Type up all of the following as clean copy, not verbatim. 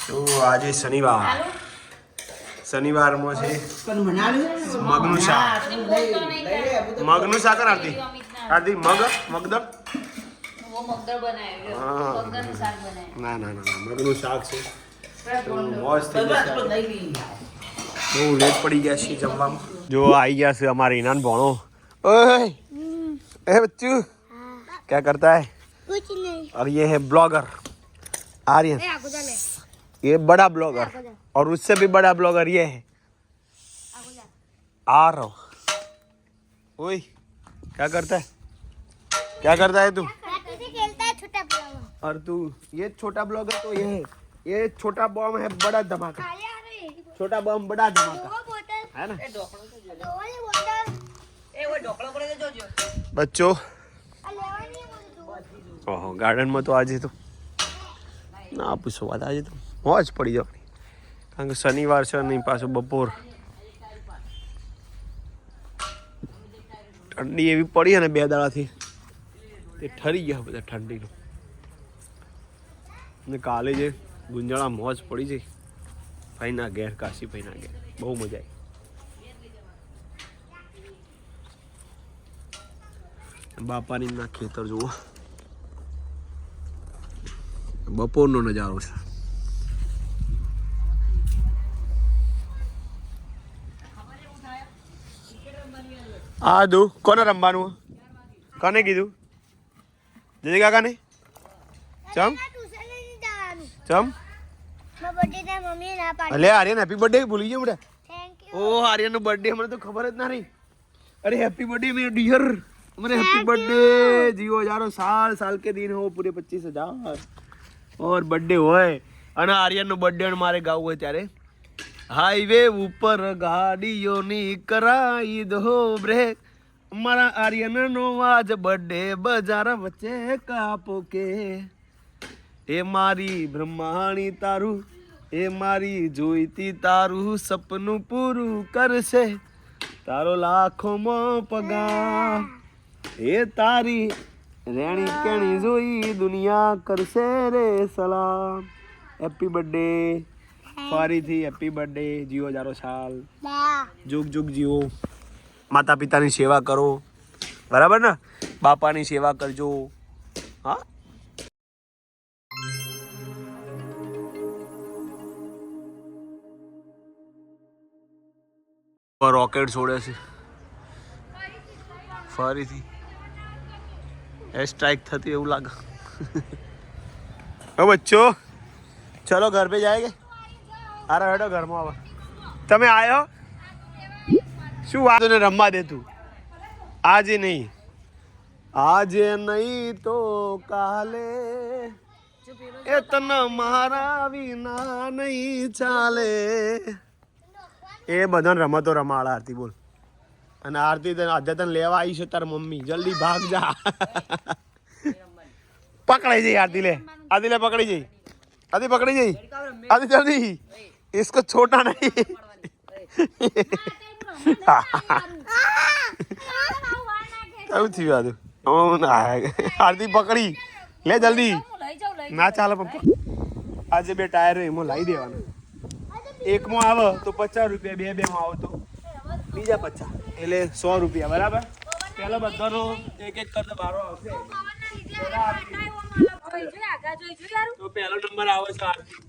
તો આજે શનિવારમાં છે મગનું શાક. મગનું શાક આરતી મગદળ. ના મગનું શાક છે. તો મોજ થઈ જશે. બહુ લેટ પડી ગયા છે જમવામાં. જો આવી ગયા છે અમારે ઇનાન ભણો. ओए ए बच्चू क्या करता है? कुछ नहीं। और ये है ब्लॉगर आर्यन, ये बड़ा ब्लॉगर और उससे भी बड़ा ब्लॉगर ये है आरव. ओए क्या करता है तू? खेलता है छोटा ब्लॉगर। और तू ये छोटा ब्लॉगर तो ये है, ये छोटा बम है बड़ा धमाका. छोटा बम बड़ा धमाका है ना बच्चों. ઓહો ગાર્ડનમાં તો આજે તો ના પૂછો વાત. આજે તો મોજ પડી જવાની, કારણ કે શનિવાર છે નહીં પાછું બપોર. ઠંડી એવી પડી ને 2 દાડાથી તે ઠરી ગયા બધા ઠંડીનું. ને કાલે જે ગુંજાળા મોજ પડી છે ભાઈના ઘેર, કાશી ભાઈના ઘેર, બહુ મજા આવી. બાપાની ના ખેતર જુઓ, બપોરનો નજારો છે. આ દુ કોને રમવાનું? કોને કીધું? જય કાકાને. ચમ અલે આર્યન હેપી બર્થડે ભૂલી ગયો બેટા. ઓ આર્યન નો બર્થડે મને તો ખબર જ ના રહી. अरे हैप्पी बर्थडे मेरे डियर, मेरे हैप्पी बर्थडे. जियो हजारों साल के दिन हो पूरे 25,000 और बर्थडे होए. અને આર્યનનો બર્થડે મારે ગાવું હોય ત્યારે હાઈવે ઉપર ગાડીઓની કરાઈ દો બ્રેક. મારા આર્યનનો આજ બર્થડે બજાર વચ્ચે કાપો કે. એ મારી બ્રહ્માણી તારું, એ મારી જોઈતી તારું સપનું પૂરું કરશે. તારો લાખોમાં પગાર, એ તારી રેણી કેણી જોઈ દુનિયા કરશે રે સલામ. હેપી બર્થડે ફરીથી, હેપી બર્થડે. જીવો 1000 સાલ, જુગ જુગ જીવો. માતા પિતાની સેવા કરો, બરાબર ને? બાપાની સેવા કરજો. હા રોકેટ છોડે છે ફરીથી. એર સ્ટ્રાઇક થતી એવું લાગે. ઓ બચ્ચો ચલો ઘર पे जाएंगे. અરે હેડો ઘરમાં હવે. તમે આવ્યો શું વાત ને રમવા દે તું. આજે નહીં, આજે નહીં તો કાલે એ તને મારા વિના નહીં ચાલે. એ બધાને રમતો રમાડા આરતી બોલ. અને આરતી આજે તને લેવા આવી છે તાર મમ્મી, જલ્દી ભાગ જા. પકડાઈ જઈ આરતી, લે આરતી લે પકડી જઈ, આરતી પકડી જઈ, આરતી જલ્દી. इसको छोटा नहीं. કેવું થયું આદુ? આરતી પકડી લે જલ્દી. ના ચાલે પપ્પા. આજે 2 ટાયર એમાં લાવી દેવાના. એકમાં આવે તો 50 રૂપિયા, બે માં આવે તો બીજા 50, એટલે 100 રૂપિયા, બરાબર? પેલો બધાનો એક કરતા ભાડો આવશે. તો પહેલો નંબર આવે છે આરતી.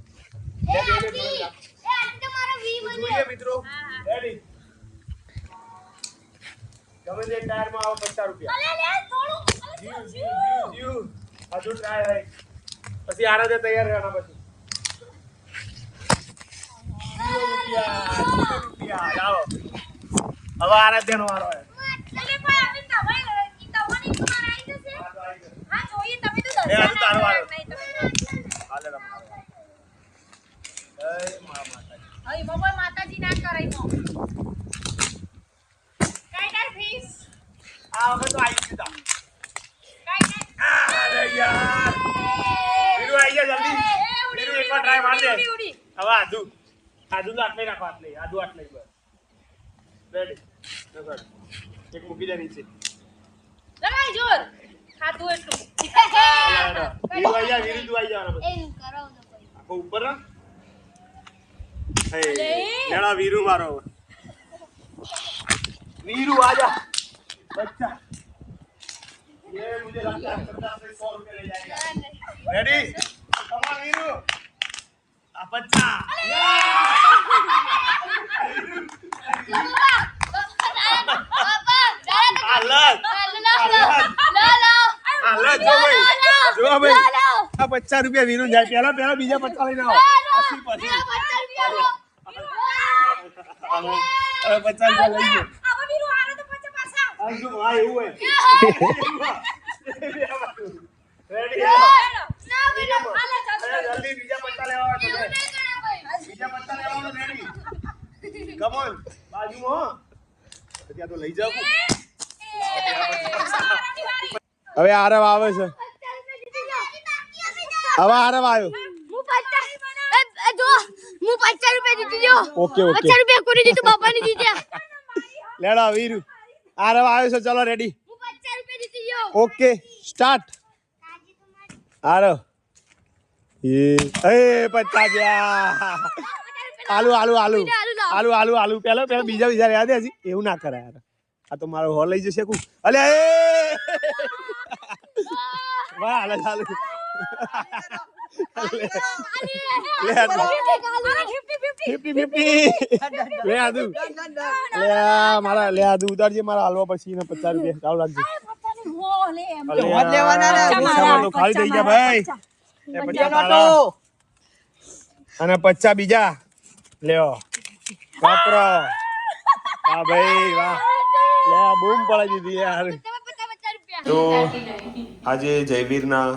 જોઈએ મિત્રો, રેડી? ગમે તે ટાયરમાં આવે 50 રૂપિયા. જીવ હજુ ટ્રાય હોય પછી આરાધે તૈયાર રહેવાના. પછી રૂપિયા લાવો. હવે આરાધ્યનો વારો આવે. માતાજી ના કરાય તો કઈ ફીસ આ વખત તો આવી ગયું. અરે યાર વીરુ આવી જા જલ્દી. વીરુ એકવાર ટ્રાય માર દે. હવે આદુ તો આટલે રાખો, આદુ આટલે બસ. રેડી નગર એક મૂકી દે નીચે. લગાઈ જોર ખાધું એટલું. વીરુ આવી જા, વીરુ તું આવી જા. બસ એમ કરાવ દો કોઈ આખો ઉપર ના લેડા વીરુ મારો वीरू आजा बच्चा ये मुझे लगता है 100 रुपए ले जाएगा रेडी कम ऑन वीरू आ बच्चा जो भाई आ 50 रुपया वीरू जाए पहला पहला बीजा 50 लेना आओ 80 50 50 લઈ લો जो भाई हुए रेडी जल्दी बीजा पत्ता ले आओ बीजा पत्ता ले आओ रेडी कम ऑन बाजू में हो ત્યાં તો લઈ જાવ હવે આરવ આવે છે હવે આરવ આવ્યો હું 50 રૂપિયા દીધી દો ઓકે ઓકે 50 રૂપિયા કોને દીધું બાપાને દીધા લેડા વીરુ આરવ આવ્યો છે ચલો રેડી હું 50 રૂપિયા દીધી દો ओके स्टार्ट आरो ये ए पत्ता गया आलू आलू आलू आलू आलू आलू पहले पहले बीजा बीजा याद है हजी એવું ના કરે યાર આ તો મારો હોલ લઈ જશે કુ અલે એ વાહ આલે ચાલુ ले आ 50 ले आ दू ले आ मारा ले आ दू उधर जे मारा हलवा પછી ને 50 રૂપિયા ચાલ રાખજો મત લેવાના રે તો ખાલી થઈ ગયા ભાઈ એ 50 નોટો અને 50 બીજા લેઓ વાપરો આ ભાઈ વાહ લે આ બૂમ પડાઈ દીધી યાર તો આજે જયવીરના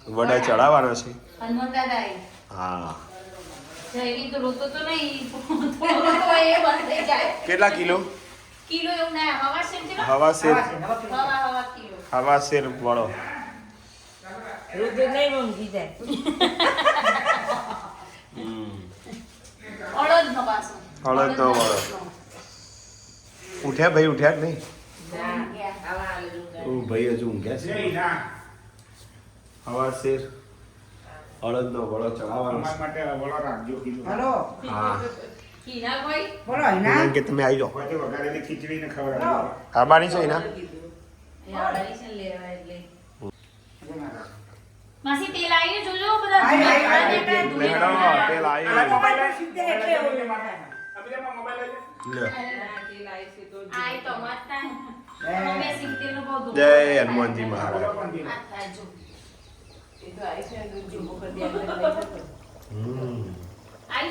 વડા ચડાવવાના છે હનુમાન દાદા હા જયવી તો રોતો તો નહીં થોડો તો એ બનતે જાય કેટલા કિલો કિલો એવું ના હવા શેર છે હવા શેર હવા કિલો હવા શેર વડો રોજ નહીં ઊંઘી જાય અડદ નો પાસો હળદ નો વડો ઉઠ્યા ભાઈ ઉઠ્યા કે નહીં ઓ ભાઈ હજુ ઊંઘ્યા છે હવા શેર હળદ નો વડો ચડાવવાનો માટે વડો રાખજો કિલો હલો હા કીના ભાઈ બોલો હિના કે તમે આવી જાઓ પછી વઘારેલી ખીચડીને ખવડાવજો આબાની છે ના એ ઓર્ડરેશન લેવા એટલે માસી તેલ આવીને જોજો બધા આઈ, આઈ, આઈ, મેડમ તેલ આવ્યું મોબાઈલ સીધે એટલે એવું આઈ તો મત અમે સિંગતેલ નો બહુ જય હનુમાનજી મહારાજ આઈ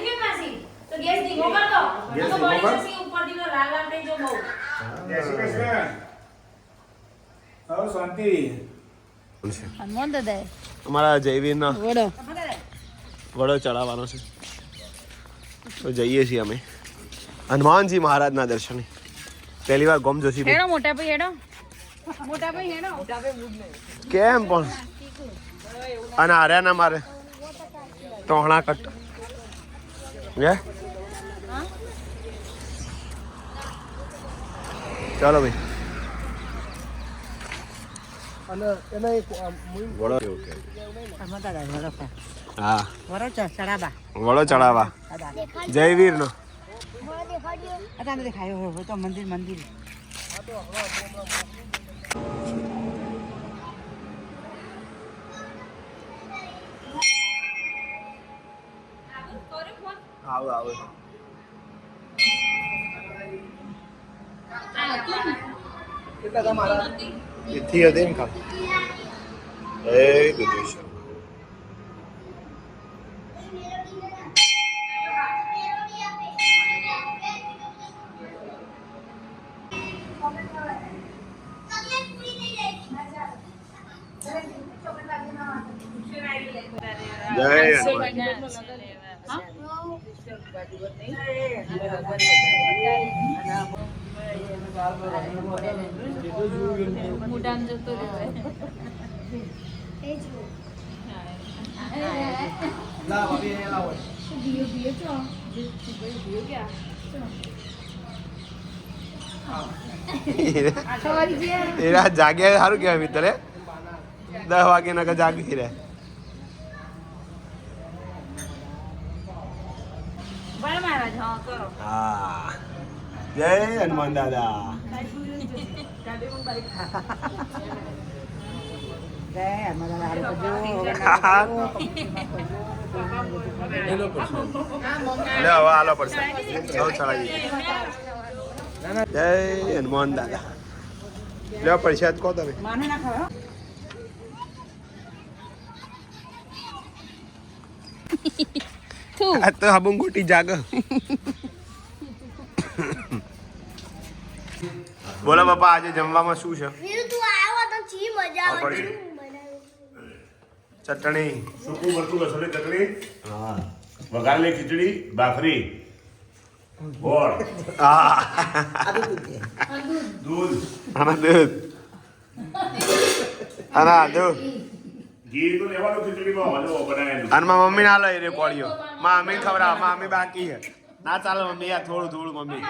ગઈ માસી તો ગેસ ધીમો કર દો ગેસ તો ધીમો બળી કર? જશે ઉપર દીનો લાલ લાલ થઈ જો બહુ જય શ્રી કૃષ્ણ હવે શાંતિ હનુમાન દાદા અમારા જયવીરનો વડો વડો ચડાવવાનો છે તો જઈએ છીએ અમે હનુમાનજી મહારાજના દર્શને પહેલી વાર ગોમ જોશી હેડો મોટા ભાઈ હેડો મોટા ભાઈ હેડો કેમ પણ અને હાર્યા ના મારે તોહણા કટ હે ચાલો ભાઈ અને એના એક વડો ઓકે હનુમાન દાદા વડો હા વડો ચડાબા વડો ચડાવવા જયવીરનો અત્યારે દેખાયો હોય તો મંદિર મંદિર આવ આવ કેટલા તમારા એથી હતી ને ખા એ ગુદેશ જય મોઢામાં જતો રહ્યો લા ભાભી એ લાવો બીયો બીયો છો બીયો ક્યાં એરા જાગ્યા સારું કહેવાય મિત્ર 10 વાગે નકા જાગી રહે બળ મારા મહારાજ હા કરો હા જય હનુમાન દાદા લે હવે હાલો પડશે સૌ ચડાવી જય હનુમાન દાદા લે પ્રસાદ કહો તમે માને ના ખાવા આ તો હબું ગોટી જાગ બોલો બાપા આજે જમવામાં શું છે વીરુ તું આવ્યો તો ચી મજા આવે ચટણી સૂકું મરચું લસણની ચટણી વઘારેલી ખીચડી ભાખરી ગોળ હા દૂધ આના દૂધ આના દૂધ ઘી તો લેવાનું ખીચડીમાં હલવો બનાવેલું અને મારા મમ્મી ના લઈ રે કોળીઓ મારા મમ્મી ખવડાવ મારા મમ્મી બાકી છે ના ચાલો મમ્મી આ થોડું થોડું મમ્મી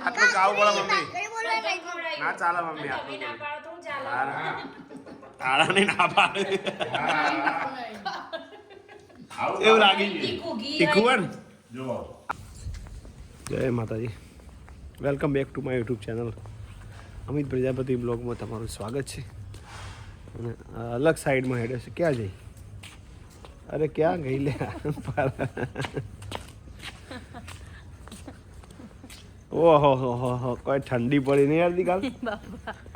આટલું ખાવું પડે મમ્મી કઈ બોલવા નહીં ના ચાલે મમ્મી આટલું ના પાડો તો હું ચાલો તારા નહીં ના પાડે એવું લાગી ગયું તીખું ઘી તીખું હોય ને જો જય માતાજી welcome back to my YouTube channel Amit Prajapati બ્લોગમાં તમારું સ્વાગત છે અને અલગ સાઈડમાં હેડે છે ક્યાં જઈ અરે ક્યાં ગઈ લે ઓહો હો કોઈ ઠંડી પડી નહીં યાર કાલ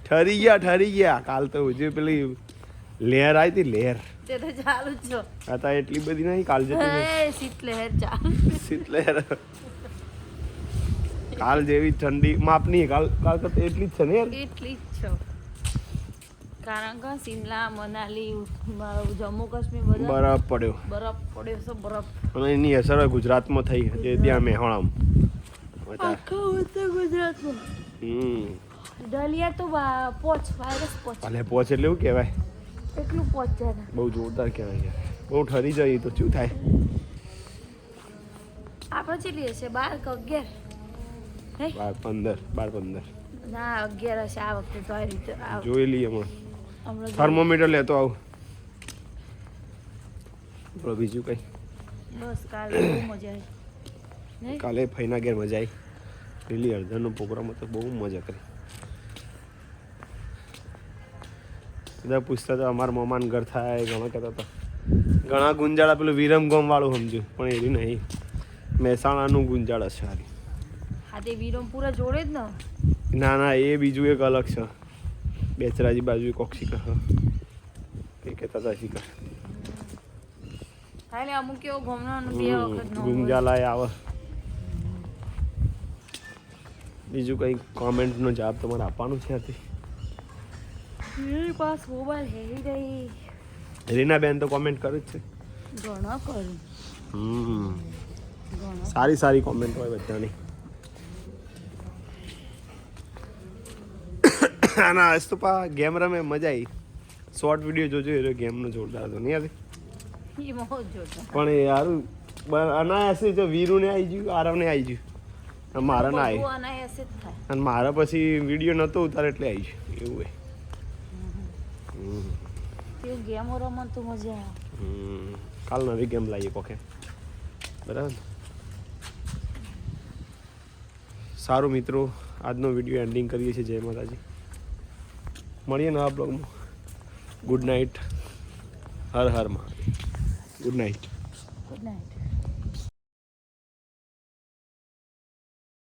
ઠરી ગયા કાલ તો હજુ પેલી લહેર આવી હતી લહેર તે તો ચાલુ જ છો હતા એટલી બધી નહીં કાલ જેટલી શીત લહેર ચાલુ શીત લહેર કાલ જેવી ઠંડી માપની કાલ કરતા એટલી જ છે ને યાર એટલી જ છો કારણ કે શિમલા મનાલી જમ્મુ કાશ્મીર બધા બરફ પડ્યો બરફ પડ્યો છે બરફ અને એની અસર ગુજરાતમાં થઈ જે ત્યાં મેહોણામાં આખા ઉત્તર ગુજરાતમાં ડલિયા તો પોચ વાયરસ પોચ ભલે પહોંચે એટલે એવું કહેવાય એટલું પોચ જાય બહુ જોરદાર કહેવાય યાર બહુ ઠરી જાય તો શું થાય આપણે ચેટલી હશે 12 કે 11 12 15 ના 11 હશે આ વખતે તો આ રીતે જોઈ લઈએ હમણાં હમણાં થર્મોમીટર લેતો આવું બોલો બીજું કઈ બસ કાલે બહુ મજા આવી કાલે ફઈના ઘેર મજા આવી પેલી અડધાનો પ્રોગ્રામ હતો બહુ મજા કરી બધા પૂછતા હતા અમારા મમાન ઘર થાય ઘણા કહેતા હતા ઘણા ગુંજાળા પેલું વિરમગામ વાળું સમજ્યું પણ એવી નહીં મહેસાણાનું ગુંજાળા છે સારી હા તે વિરમપુરા જોડે જ ને ના એ બીજું એક અલગ છે બેચરાજી બાજુ કોક શીખર એ કહેતા હતા શીખર એટલે અમુક એવો ગમનો બે વખત નો ગુંજાલા આવે બીજું કંઈ કોમેન્ટનો જવાબ તમારે આપવાનું છે હતી मेरे पास मोबाइल है ही नहीं રીના બેન તો કોમેન્ટ કરે જ છે ઘણા કરું ઘણા સારી કોમેન્ટ હોય બધાની આના આજ તો પા ગેમ રમે મજા આવી શોર્ટ વિડીયો જોજો એ ગેમનો જોરદાર હતો નહીં હતી એ બહુ જોતા પણ એ યાર અનાયાસે જો વીરુને આવી ગયું આરવને આવી ગયું મારા ના આવી અનાયાસે જ થાય અને મારા પછી વિડીયો નહોતો ઉતારે એટલે આવી ગયું એવું હોય તે ગેમો રમત તો મજા આવે કાલ નવી ગેમ લાવીએ કોકે બરાબર સારું મિત્રો આજનો વિડીયો એન્ડિંગ કરીએ છીએ જય માતાજી મળીએ નવા બ્લોગમાં ગુડ નાઇટ હર હર Mahadev good night good night